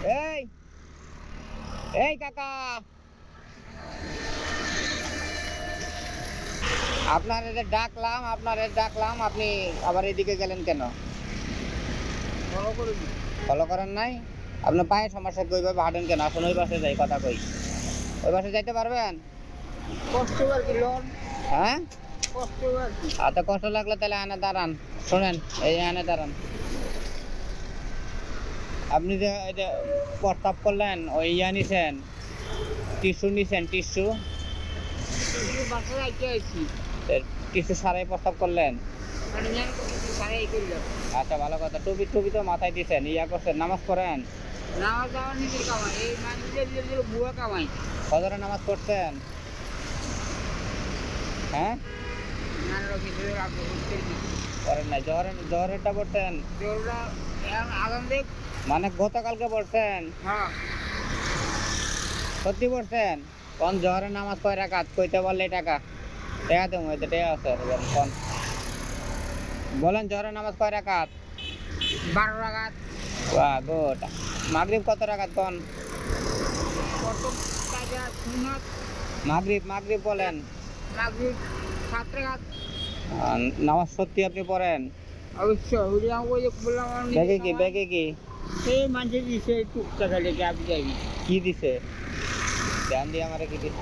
এই এই কাকা, ডাকলাম, আপনি আবার এদিকে গেলেন কেন? ফলো করেন নাই? আপনার পায়ে সমস্যা কি? ওইভাবে হাঁটেন কেন? আসুন ওই পাশে যাই, কথা কই। ওই পাশে যাইতে পারবেন? হ্যাঁ, আচ্ছা কষ্ট লাগলে তাহলে আনে দাঁড়ান। শোনেন, এই আনে দাঁড়ান। আপনি যে এটা প্রস্তাব করলেন, ওই ইয়া নিছেন, টিস্যু নিছেন, টিস্যু টিস্যু সারাই প্রস্তাব করলেন। আচ্ছা ভালো কথা। টুপি টুপি তো মাথায় দিছেন, ইয়া করছেন, নামাজ পড়েন? ফজরের নামাজ পড়ছেন? হ্যাঁ, পড়েন নাই? জহরেরটা পড়ছেন? মানে গতকালকে পড়ছেন? সত্যি পড়ছেন? কোন জহরের নামাজ কয় রাকাত কইতে বললে টাকা টাকা দেবো, এতে টাকা আছে কোন? বলেন জহরের নামাজ কয় রাকাত? 12 রাকাত। বাহ গুড। মাগরিব কত রাকাত কোন? মাগরিব বলেন। 7 রাকাত। নামাজ সত্যি আপনি পড়েন? অবশ্যই। ব্যাগে কি সেই মানুষের দিছে টুকটাকা লেগে আপনি যাবি। কি দিছে? ধ্যান দিয়ে আমার কি দিছে?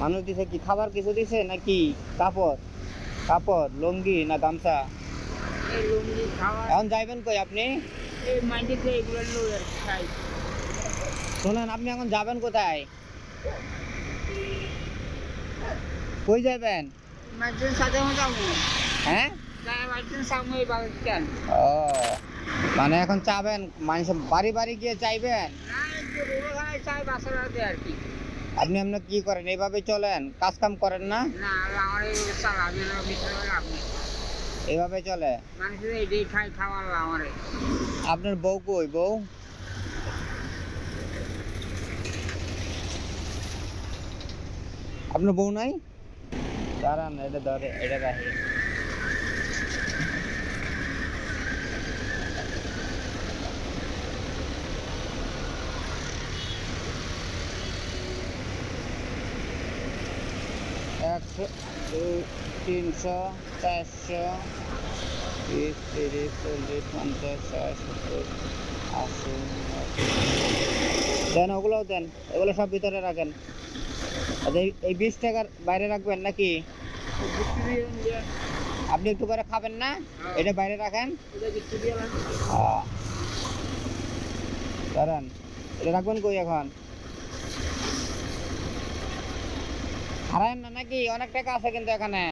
মানুষ দিছে কি? খাবার কিছু দিছে নাকি? কাপড় লুঙ্গি না গামছা? এই লুঙ্গি খাওয়া এখন যাইবেন কই আপনি? এই মানুষের এগুলো লই খাই। শোনেন, আপনি এখন যাবেন কোথায়? কই যাবেন? মানুষের সাথে যাবো। হ্যাঁ, মানুষের সামনে বাগান। ও মানে এখন চাবেন, মানুষের বাড়ি বাড়ি গিয়ে চাইবেন? চাই বাসার হাতে আর কি। আপনি কি করেন? এইভাবে চলেন? কাজ কাম করেন না? না আমার এইভাবে চলে? মানুষের এইটাই খাই, খাওয়ার আমার। আপনার বউ কই? বউ আপনার বউ নাই? দাঁড়ান, এটা ধরে, এটা রাখি। একশো, 300, 400, 20, 30, 40, 50, 60, 70, 80, 90। দেন, ওগুলোও দেন, এগুলো সব ভিতরে রাখেন। আচ্ছা, এই 20 টাকার বাইরে রাখবেন নাকি? আপনি একটু করে খাবেন না? এটা বাইরে রাখেন। দাঁড়ান, এটা রাখবেন কই এখন? হারায়েন না নাকি? অনেক টাকা আছে কিন্তু এখানে।